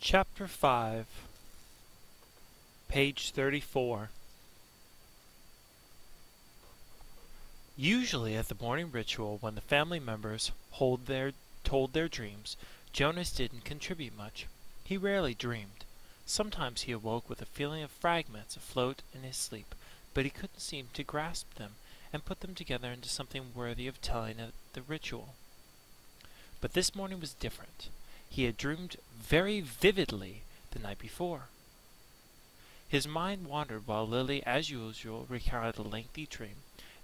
Chapter 5, page 34. Usually at the morning ritual, when the family members told their dreams, Jonas didn't contribute much. He rarely dreamed. Sometimes he awoke with a feeling of fragments afloat in his sleep, but he couldn't seem to grasp them and put them together into something worthy of telling at the ritual. But this morning was different. He had dreamed very vividly the night before. His mind wandered while Lily, as usual, recounted a lengthy dream,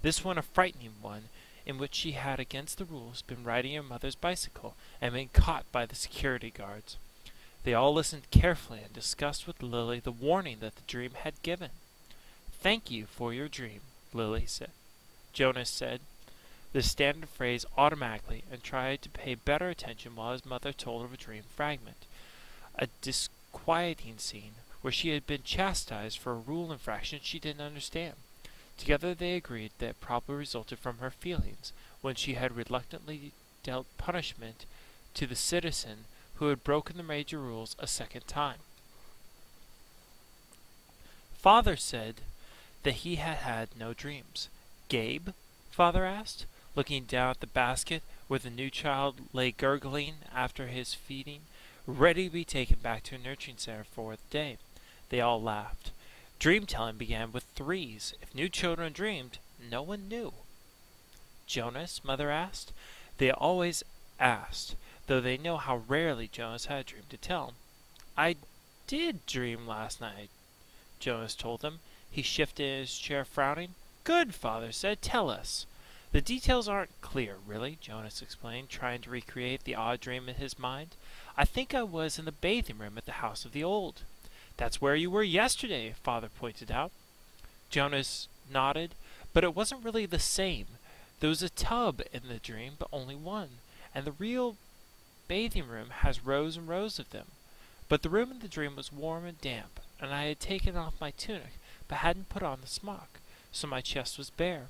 this one a frightening one, in which she had, against the rules, been riding her mother's bicycle and been caught by the security guards. They all listened carefully and discussed with Lily the warning that the dream had given. "Thank you for your dream," Jonas said, the standard phrase automatically, and tried to pay better attention while his mother told of a dream fragment, a disquieting scene where she had been chastised for a rule infraction she didn't understand. Together they agreed that it probably resulted from her feelings when she had reluctantly dealt punishment to the citizen who had broken the major rules a second time. Father said that he had had no dreams. "Gabe?" Father asked, looking down at the basket where the new child lay gurgling after his feeding, ready to be taken back to a nurturing center for the day. They all laughed. Dream-telling began with threes. If new children dreamed, no one knew. "Jonas?" Mother asked. They always asked, though they know how rarely Jonas had a dream to tell. "I did dream last night," Jonas told them. He shifted in his chair, frowning. "Good," Father said. "Tell us." "The details aren't clear, really," Jonas explained, trying to recreate the odd dream in his mind. "I think I was in the bathing room at the House of the Old." "That's where you were yesterday," Father pointed out. Jonas nodded, but it wasn't really the same. There was a tub in the dream, but only one, and the real bathing room has rows and rows of them. But the room in the dream was warm and damp, and I had taken off my tunic, but hadn't put on the smock, so my chest was bare.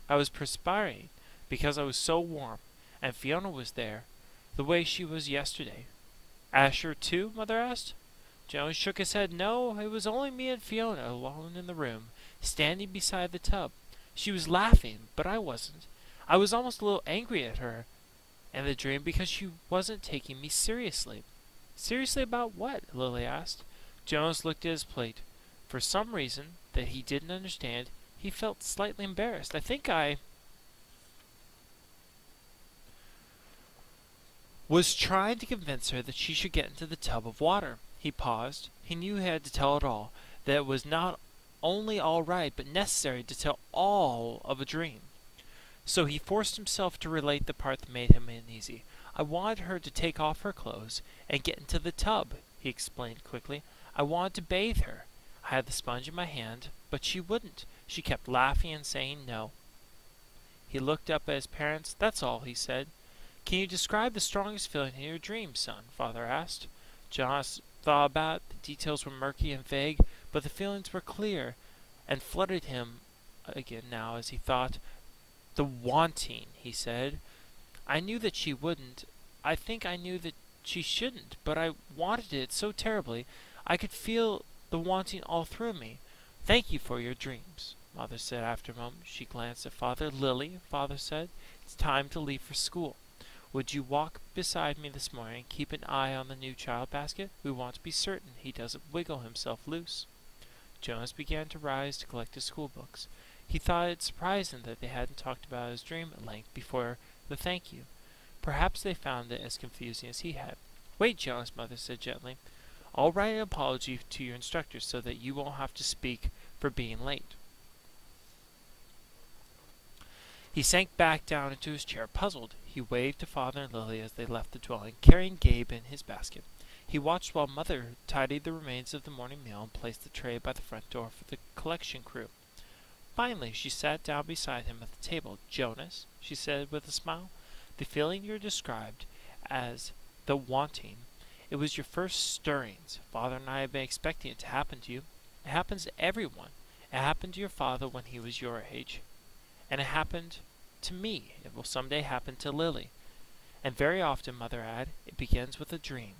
I was perspiring because I was so warm, and Fiona was there, the way she was yesterday. "Asher too?" Mother asked. Jonas shook his head. "No, it was only me and Fiona alone in the room, standing beside the tub. She was laughing, but I wasn't. I was almost a little angry at her in the dream because she wasn't taking me seriously." "Seriously about what?" Lily asked. Jonas looked at his plate. For some reason that he didn't understand, he felt slightly embarrassed. "I think I was trying to convince her that she should get into the tub of water." He paused. He knew he had to tell it all, that it was not only all right, but necessary to tell all of a dream. So he forced himself to relate the part that made him uneasy. "I wanted her to take off her clothes and get into the tub," he explained quickly. "I wanted to bathe her. I had the sponge in my hand, but she wouldn't. She kept laughing and saying no." He looked up at his parents. "That's all," he said. "Can you describe the strongest feeling in your dream, son?" Father asked. Jonas thought about it. The details were murky and vague, but the feelings were clear and flooded him again now as he thought. "The wanting," he said. "I knew that she wouldn't. I think I knew that she shouldn't, but I wanted it so terribly. I could feel the wanting all through me." "Thank you for your dreams," Mother said after a moment. She glanced at Father. "Lily," Father said, "it's time to leave for school. Would you walk beside me this morning and keep an eye on the new child basket? We want to be certain he doesn't wiggle himself loose." Jonas began to rise to collect his school books. He thought it surprised him that they hadn't talked about his dream at length before the thank you. Perhaps they found it as confusing as he had. "Wait, Jonas," Mother said gently. "I'll write an apology to your instructors so that you won't have to speak for being late." He sank back down into his chair, puzzled. He waved to Father and Lily as they left the dwelling, carrying Gabe in his basket. He watched while Mother tidied the remains of the morning meal and placed the tray by the front door for the collection crew. Finally, she sat down beside him at the table. "Jonas," she said with a smile, "the feeling you described as the wanting, it was your first stirrings. Father and I have been expecting it to happen to you. It happens to everyone. It happened to your father when he was your age. And it happened to me. It will someday happen to Lily. And very often," Mother added, "it begins with a dream.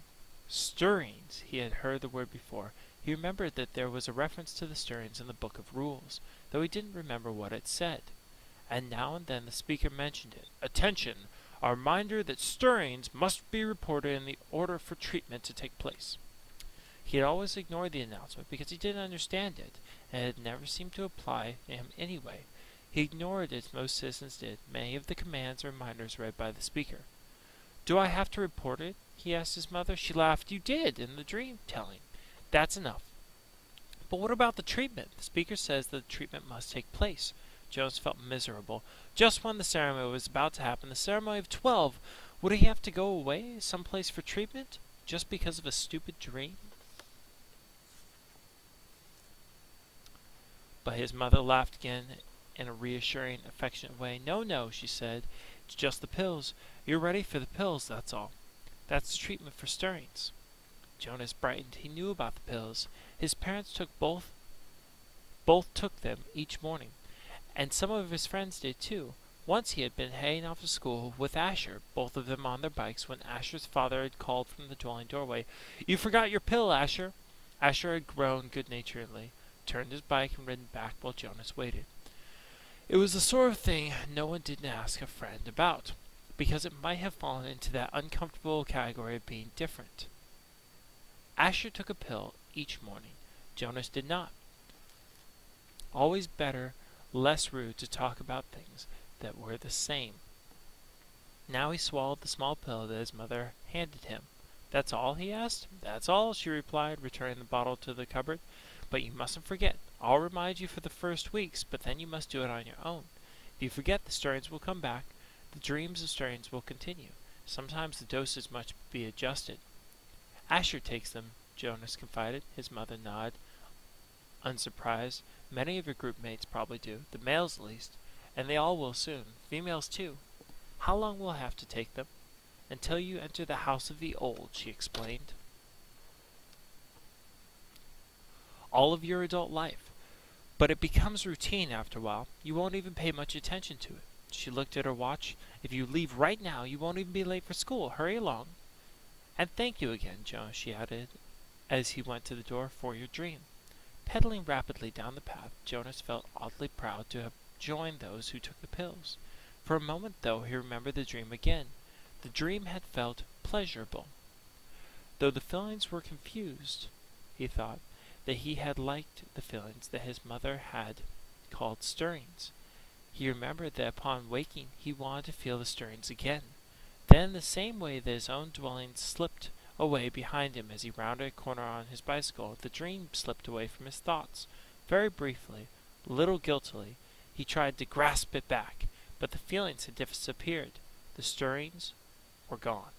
Stirrings! He had heard the word before. He remembered that there was a reference to the stirrings in the Book of Rules, though he didn't remember what it said. And now and then the speaker mentioned it. Attention! A reminder that stirrings must be reported in the order for treatment to take place. He had always ignored the announcement because he didn't understand it, and it had never seemed to apply to him anyway. He ignored it as most citizens did, many of the commands and reminders read by the speaker. Do I have to report it? He asked his mother. She laughed. You did in the dream telling. That's enough. But what about the treatment? The speaker says that the treatment must take place. Jonas felt miserable. Just when the ceremony was about to happen, the ceremony of 12, would he have to go away someplace for treatment? Just because of a stupid dream? But his mother laughed again in a reassuring, affectionate way. No, no, she said. It's just the pills. You're ready for the pills, that's all. That's the treatment for stirrings. Jonas brightened. He knew about the pills. His parents took both took them each morning, and some of his friends did too. Once he had been heading off to school with Asher, both of them on their bikes, when Asher's father had called from the dwelling doorway, You forgot your pill, Asher. Asher had groaned good-naturedly, turned his bike, and ridden back while Jonas waited. It was the sort of thing no one didn't ask a friend about, because it might have fallen into that uncomfortable category of being different. Asher took a pill each morning. Jonas did not. Always better, less rude to talk about things that were the same. Now he swallowed the small pill that his mother handed him. That's all? He asked. That's all, she replied, returning the bottle to the cupboard. But you mustn't forget. I'll remind you for the first weeks, but then you must do it on your own. If you forget, the stirrings will come back. The dreams of stirrings will continue. Sometimes the dosage must be adjusted. Asher takes them, Jonas confided. His mother nodded, unsurprised. Many of your group mates probably do, the males at least, and they all will soon. Females too. How long will I have to take them? Until you enter the house of the old, she explained. All of your adult life. But it becomes routine after a while. You won't even pay much attention to it. She looked at her watch. If you leave right now, you won't even be late for school. Hurry along. And thank you again, Jonas, she added, as he went to the door, for your dream. Pedaling rapidly down the path, Jonas felt oddly proud to have joined those who took the pills. For a moment, though, he remembered the dream again. The dream had felt pleasurable. Though the feelings were confused, he thought, that he had liked the feelings that his mother had called stirrings. He remembered that upon waking he wanted to feel the stirrings again. Then, in the same way that his own dwelling slipped away behind him as he rounded a corner on his bicycle, the dream slipped away from his thoughts. Very briefly, a little guiltily, he tried to grasp it back, but the feelings had disappeared. The stirrings were gone.